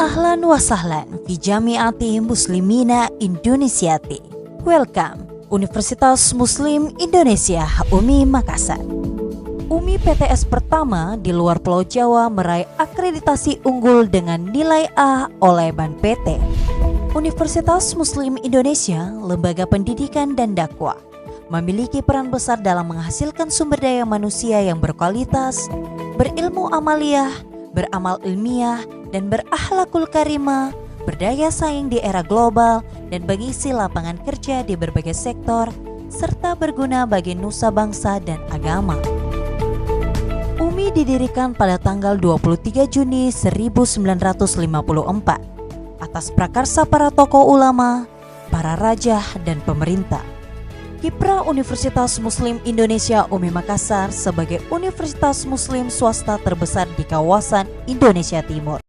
Ahlan wa sahlan fi Jamiati Muslimina Indonesiati. Welcome, Universitas Muslim Indonesia UMI Makassar. UMI PTS pertama di luar Pulau Jawa meraih akreditasi unggul dengan nilai A oleh BAN PT. Universitas Muslim Indonesia, lembaga pendidikan dan dakwah, memiliki peran besar dalam menghasilkan sumber daya manusia yang berkualitas, berilmu amaliyah, beramal ilmiah, dan berakhlakul karimah, berdaya saing di era global, dan mengisi lapangan kerja di berbagai sektor, serta berguna bagi nusa bangsa dan agama. UMI didirikan pada tanggal 23 Juni 1954 atas prakarsa para tokoh ulama, para raja, dan pemerintah. Kiprah Universitas Muslim Indonesia UMI Makassar sebagai universitas muslim swasta terbesar di kawasan Indonesia Timur.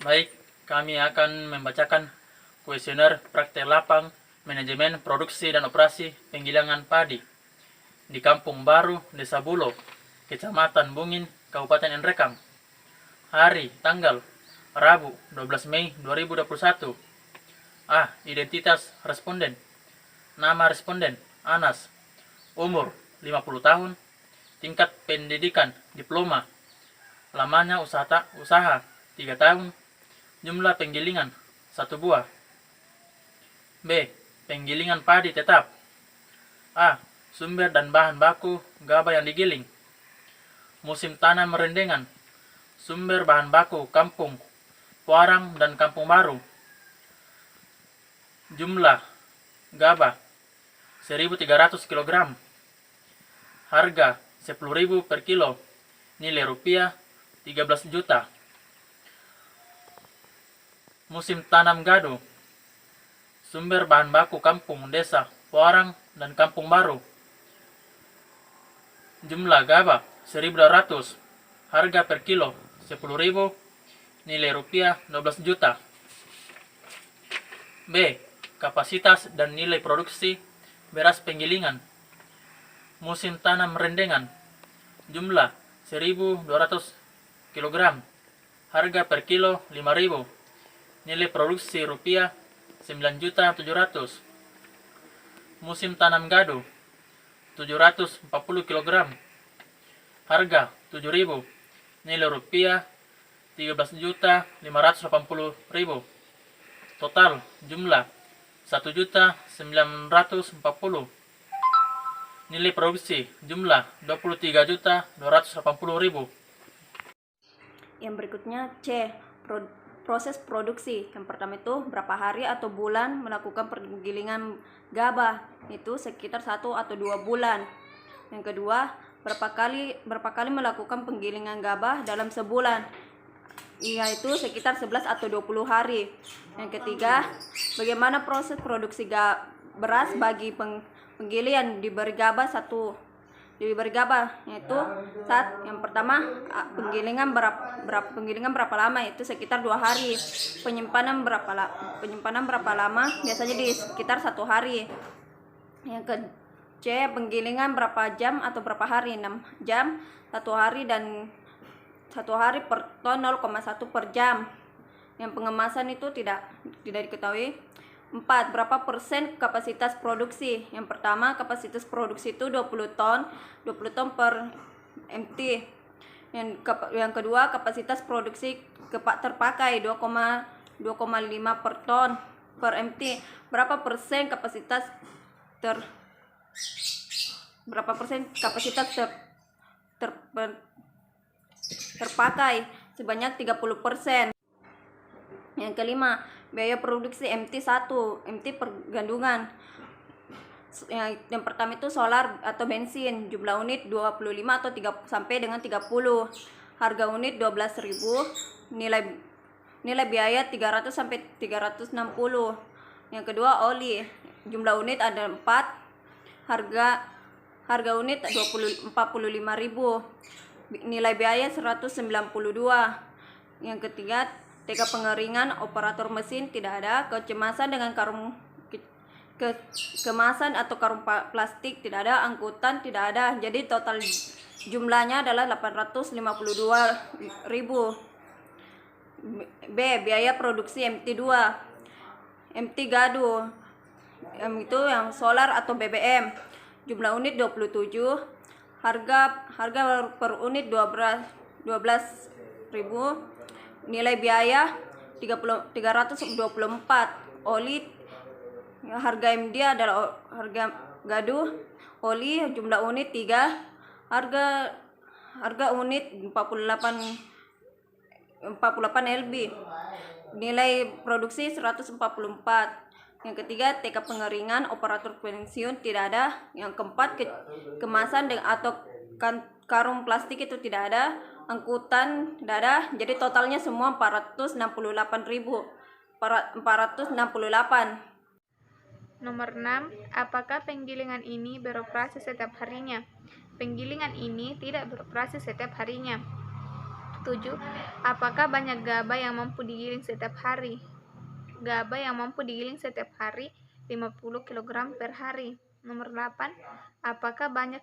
Baik, kami akan membacakan kuesioner praktek lapang manajemen produksi dan operasi penggilingan padi di Kampung Baru, Desa Bulo, Kecamatan Bungin, Kabupaten Nrekang. Hari, tanggal, Rabu, 12 Mei 2021. A. Identitas responden. Nama responden, Anas. Umur, 50 tahun. Tingkat pendidikan, diploma. Lamanya usaha 3 tahun. Jumlah penggilingan 1 buah. B. Penggilingan padi tetap. A. Sumber dan bahan baku gabah yang digiling. Musim tanam merendengan. Sumber bahan baku Kampung Puarang dan Kampung Baru. Jumlah gabah 1.300 kg. Harga 10.000 per kilo. Nilai rupiah 13 juta. Musim tanam gadu. Sumber bahan baku Kampung Desa Puarang dan Kampung Baru. Jumlah gabah 1.200. Harga per kilo 10.000. Nilai rupiah 12 juta. B. Kapasitas dan nilai produksi beras penggilingan. Musim tanam rendengan. Jumlah 1.200 kg. Harga per kilo 5.000. Nilai produksi rupiah 9.700.000. Musim tanam gadu 740 kg. Harga 7.000. Nilai rupiah 13.580.000. Total jumlah 1.940.000. Nilai produksi jumlah 23.280.000. Yang berikutnya C. Proses produksi. Yang pertama itu berapa hari atau bulan melakukan penggilingan gabah, itu sekitar 1 atau 2 bulan. Yang kedua, berapa kali melakukan penggilingan gabah dalam sebulan, yaitu sekitar 11 atau 20 hari. Yang ketiga, bagaimana proses produksi beras bagi penggilingan diberi gabah yaitu saat yang pertama penggilingan berapa lama, itu sekitar 2 hari. Penyimpanan berapa lama, biasanya di sekitar 1 hari. Yang ke C, penggilingan berapa jam atau berapa hari, 6 jam 1 hari dan 1 hari per ton 0,1 per jam. Yang pengemasan itu tidak diketahui. 4. Berapa persen kapasitas produksi? Yang pertama, kapasitas produksi itu 20 ton per MT. Yang kedua, kapasitas produksi terpakai 2,5 per ton per MT. Berapa persen kapasitas terpakai? Sebanyak 30%. Yang kelima, biaya produksi MT1, MT pergandungan. Yang pertama itu solar atau bensin, jumlah unit 25 atau 3 sampai dengan 30. Harga unit 12.000, nilai nilai biaya 300 sampai 360. Yang kedua oli, jumlah unit ada 4, harga unit 45.000, nilai biaya 192. Yang ketiga TK pengeringan, operator mesin tidak ada, kecemasan dengan karung kemasan atau karung plastik tidak ada, angkutan tidak ada. Jadi total jumlahnya adalah 852.000. B. Biaya produksi MT2. MT Gadu itu yang solar atau BBM. Jumlah unit 27. Harga per unit 12.000. Nilai biaya 324. Oli, harga MD adalah harga gaduh. Oli jumlah unit 3. Harga unit 48 LB. Nilai produksi 144. Yang ketiga TK pengeringan, operator pensiun tidak ada. Yang keempat kemasan atau karung plastik itu tidak ada, angkutan tidak ada. Jadi totalnya semua 468. Nomor 6. Apakah penggilingan ini beroperasi setiap harinya? Penggilingan ini tidak beroperasi setiap harinya. 7. Apakah banyak gabah yang mampu digiling setiap hari? Gabah yang mampu digiling setiap hari 50 kg per hari. Nomor 8. Apakah banyak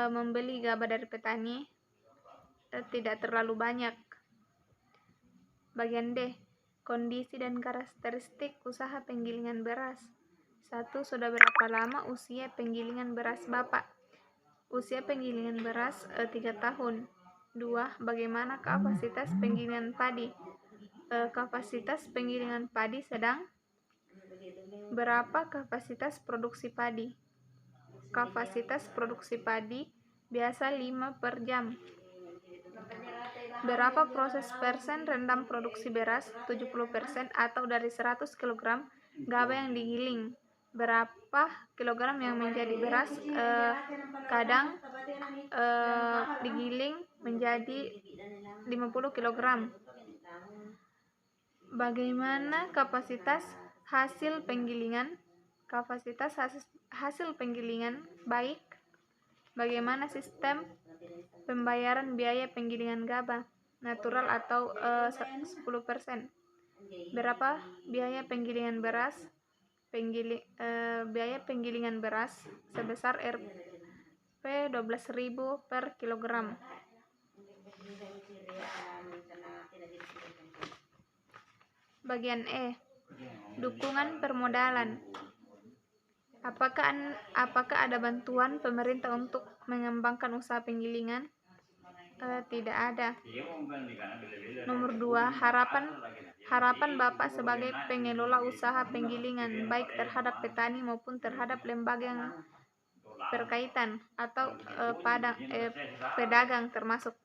membeli gabah dari petani? Tidak terlalu banyak. Bagian D. Kondisi dan karakteristik usaha penggilingan beras. 1. Sudah berapa lama usia penggilingan beras Bapak? Usia penggilingan beras 3 tahun. 2. Bagaimana kapasitas penggilingan padi? Kapasitas penggilingan padi sedang. Berapa kapasitas produksi padi? Kapasitas produksi padi biasa 5 per jam. Berapa proses persen rendam produksi beras? 70% atau dari 100 kg gabah yang digiling. Berapa kilogram yang menjadi beras? Kadang digiling menjadi 50 kg. Bagaimana kapasitas hasil penggilingan? Kapasitas hasil penggilingan baik. Bagaimana sistem pembayaran biaya penggilingan gabah? Natural atau 10%. Berapa biaya penggilingan beras? Biaya penggilingan beras sebesar Rp 12.000 per kilogram. Bagian E. Dukungan permodalan. Apakah ada bantuan pemerintah untuk mengembangkan usaha penggilingan? Tidak ada. Nomor 2. Harapan Bapak sebagai pengelola usaha penggilingan, baik terhadap petani maupun terhadap lembaga yang berkaitan atau pedagang termasuk.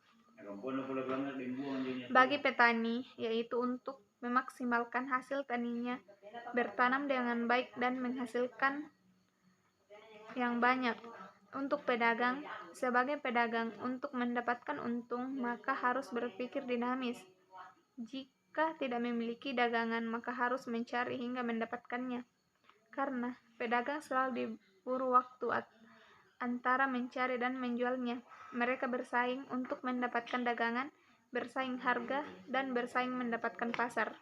Bagi petani, yaitu untuk memaksimalkan hasil taninya, bertanam dengan baik dan menghasilkan yang banyak. Untuk pedagang, sebagai pedagang, untuk mendapatkan untung, maka harus berpikir dinamis. Jika tidak memiliki dagangan, maka harus mencari hingga mendapatkannya. Karena pedagang selalu diburu waktu antara mencari dan menjualnya. Mereka bersaing untuk mendapatkan dagangan, bersaing harga, dan bersaing mendapatkan pasar.